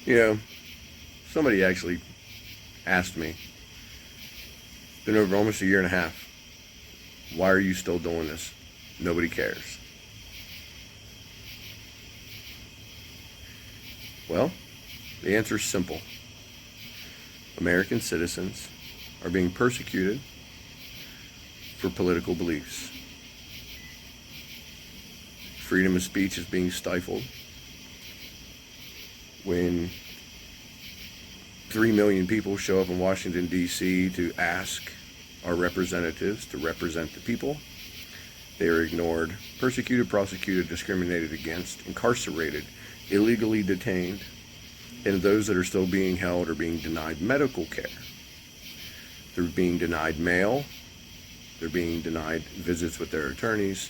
You know, somebody actually asked me, it's been over almost a year and a half, why are you still doing this? Nobody cares. Well, the answer is simple. American citizens are being persecuted for political beliefs. Freedom of speech is being stifled. When 3 million people show up in Washington, D.C. to ask our representatives to represent the people, they are ignored, persecuted, prosecuted, discriminated against, incarcerated, illegally detained, and those that are still being held are being denied medical care. They're being denied mail. They're being denied visits with their attorneys.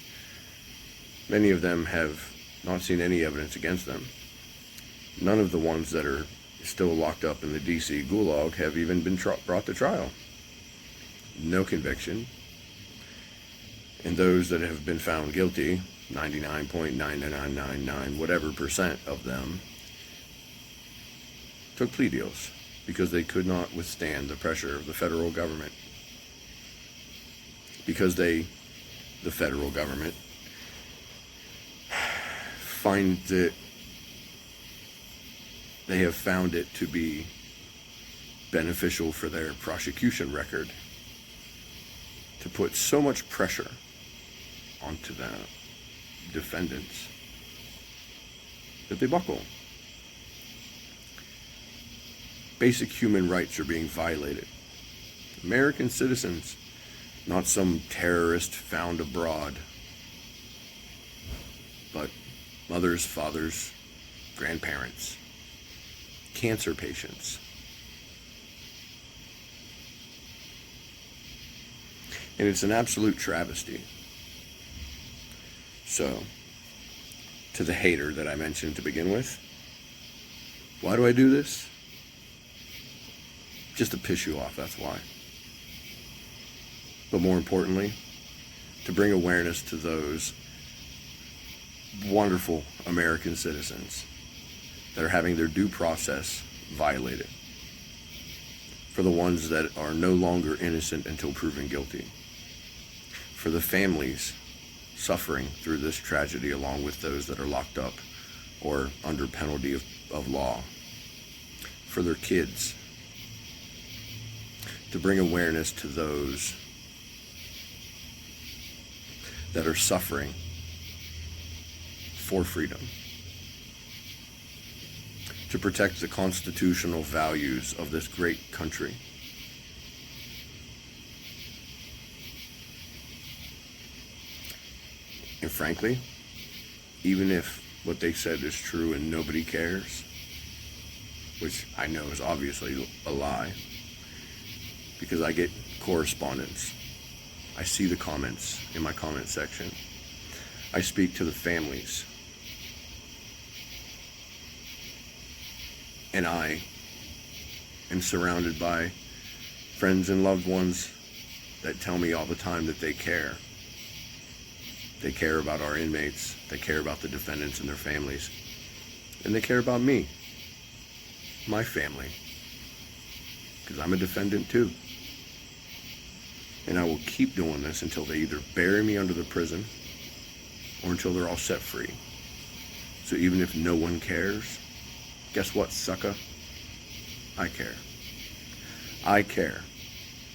Many of them have not seen any evidence against them. None of the ones that are still locked up in the D.C. gulag have even been brought to trial. No conviction. And those that have been found guilty, 99.9999 whatever percent of them, took plea deals because they could not withstand the pressure of the federal government. Because the federal government, they have found it to be beneficial for their prosecution record to put so much pressure onto the defendants that they buckle. Basic human rights are being violated. American citizens, not some terrorist found abroad, but mothers, fathers, grandparents, cancer patients. And it's an absolute travesty. So, to the hater that I mentioned to begin with, why do I do this? Just to piss you off, that's why. But more importantly, to bring awareness to those wonderful American citizens that are having their due process violated. For the ones that are no longer innocent until proven guilty. For the families suffering through this tragedy along with those that are locked up or under penalty of law. For their kids. To bring awareness to those that are suffering for freedom. To protect the constitutional values of this great country. And frankly, even if what they said is true and nobody cares, which I know is obviously a lie, because I get correspondence. I see the comments in my comment section. I speak to the families. And I am surrounded by friends and loved ones that tell me all the time that they care. They care about our inmates. They care about the defendants and their families. And they care about me, my family, because I'm a defendant too. And I will keep doing this until they either bury me under the prison or until they're all set free. So even if no one cares, guess what, sucker? I care. I care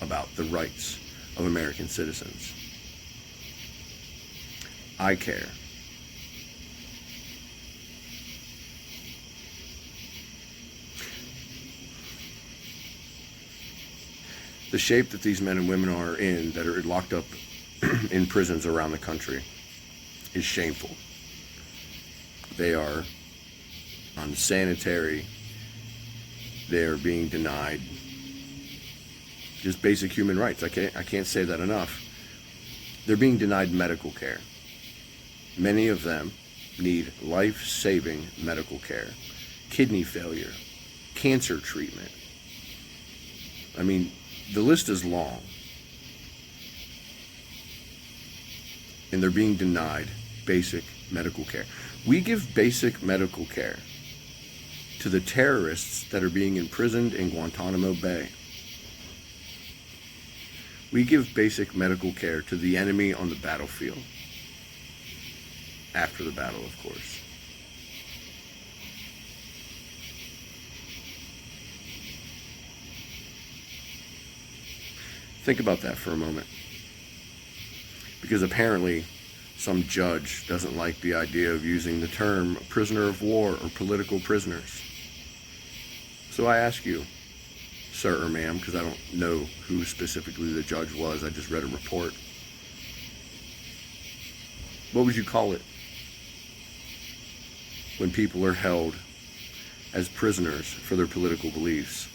about the rights of American citizens. I care. The shape that these men and women are in, that are locked up in prisons around the country, is shameful. They are unsanitary. They are being denied just basic human rights. I can't say that enough. They're being denied medical care. Many of them need life-saving medical care, kidney failure, cancer treatment. I mean, the list is long. And they're being denied basic medical care. We give basic medical care to the terrorists that are being imprisoned in Guantanamo Bay. We give basic medical care to the enemy on the battlefield. After the battle, of course. Think about that for a moment. Because apparently some judge doesn't like the idea of using the term prisoner of war or political prisoners. So I ask you, sir or ma'am, because I don't know who specifically the judge was, I just read a report. What would you call it when people are held as prisoners for their political beliefs?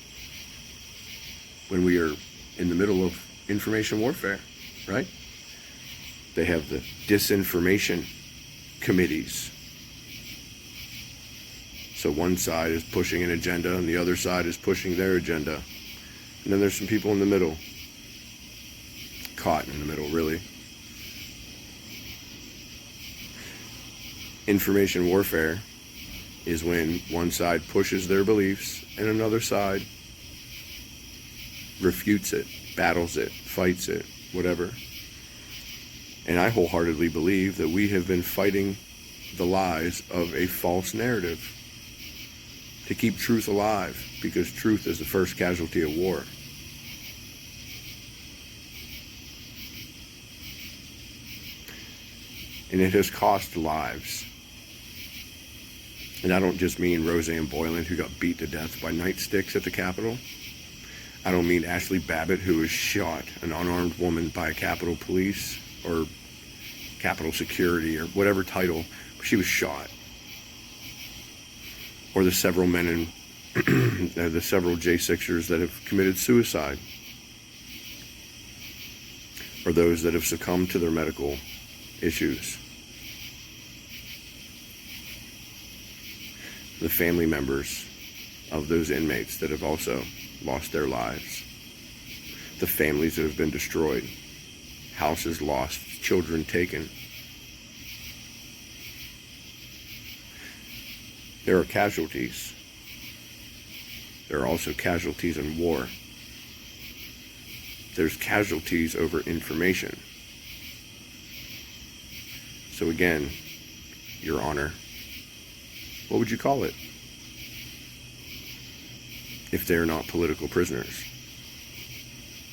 When we are in the middle of information warfare, right? They have the disinformation committees. So one side is pushing an agenda and the other side is pushing their agenda. And then there's some people in the middle. Caught in the middle, really. Information warfare is when one side pushes their beliefs and another side refutes it, battles it, fights it, whatever. And I wholeheartedly believe that we have been fighting the lies of a false narrative to keep truth alive, because truth is the first casualty of war. And it has cost lives. And I don't just mean Roseanne Boyland, who got beat to death by nightsticks at the Capitol. I don't mean Ashley Babbitt, who was shot, an unarmed woman, by Capitol Police or Capitol Security or whatever title. She was shot. Or the several men in the several J6ers that have committed suicide. Or those that have succumbed to their medical issues. The family members of those inmates that have also lost their lives. The families that have been destroyed. Houses lost, children taken. There are casualties. There are also casualties in war. There's casualties over information. So again, Your Honor, what would you call it if they're not political prisoners?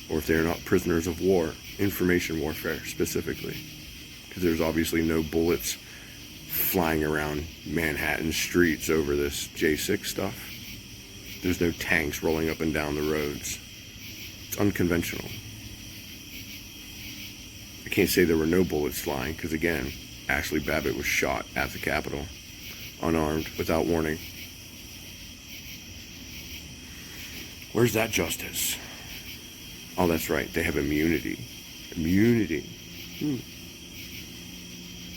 Or if they're not prisoners of war, information warfare specifically? Because there's obviously no bullets flying around Manhattan streets over this J6 stuff. There's no tanks rolling up and down the roads. It's unconventional. I can't say there were no bullets flying, because again, Ashley Babbitt was shot at the Capitol, unarmed, without warning. Where's that justice? Oh, that's right, they have immunity. Immunity.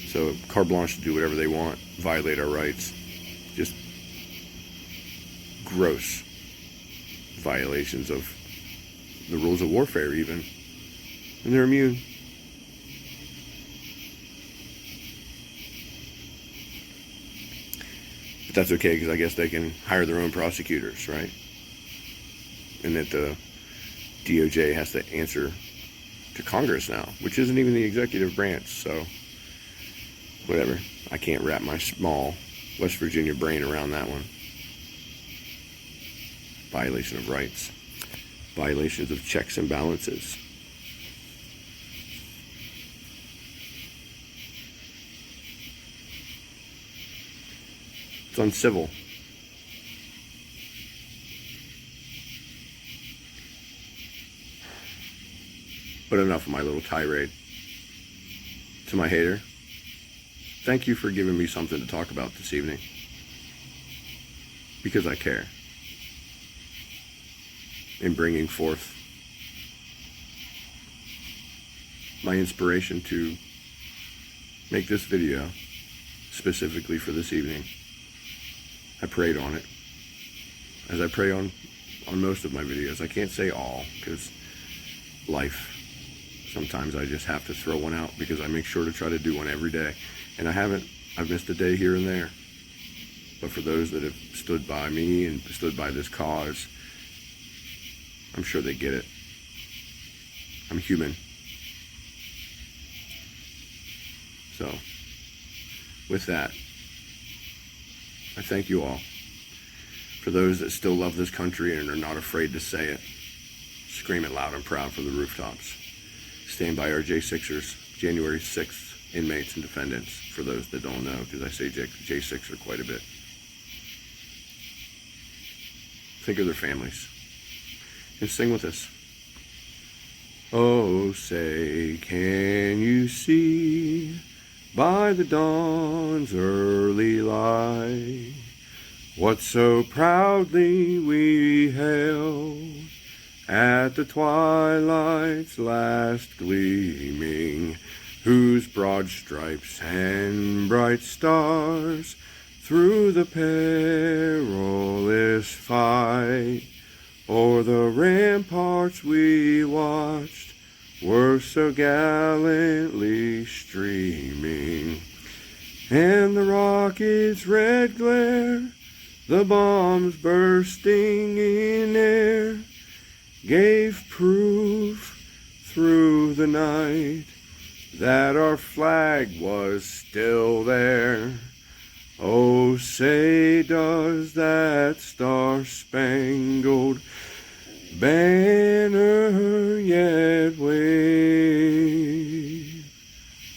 So carte blanche to do whatever they want, violate our rights. Just gross violations of the rules of warfare even. And they're immune. But that's okay, because I guess they can hire their own prosecutors, right? And that the DOJ has to answer to Congress now, which isn't even the executive branch, so whatever. I can't wrap my small West Virginia brain around that one. Violation of rights. Violations of checks and balances. It's uncivil. But enough of my little tirade. To my hater, thank you for giving me something to talk about this evening. Because I care. In bringing forth my inspiration to make this video specifically for this evening. I prayed on it, as I pray on most of my videos. I can't say all, because life. Sometimes I just have to throw one out, because I make sure to try to do one every day. And I haven't. I've missed a day here and there. But for those that have stood by me and stood by this cause, I'm sure they get it. I'm human. So, with that, I thank you all. For those that still love this country and are not afraid to say it, scream it loud and proud from the rooftops. Stand by our J6ers, January 6th inmates and defendants, for those that don't know, because I say J6er quite a bit. Think of their families. And sing with us. Oh, say, can you see by the dawn's early light what so proudly we hailed at the twilight's last gleaming, whose broad stripes and bright stars through the perilous fight o'er the ramparts we watched were so gallantly streaming, and the rocket's red glare, the bombs bursting in air, gave proof through the night that our flag was still there. Oh, say, does that star-spangled banner yet wave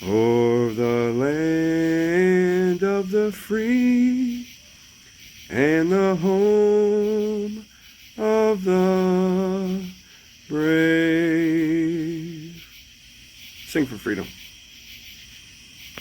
o'er the land of the free and the home of the brave? Sing for freedom.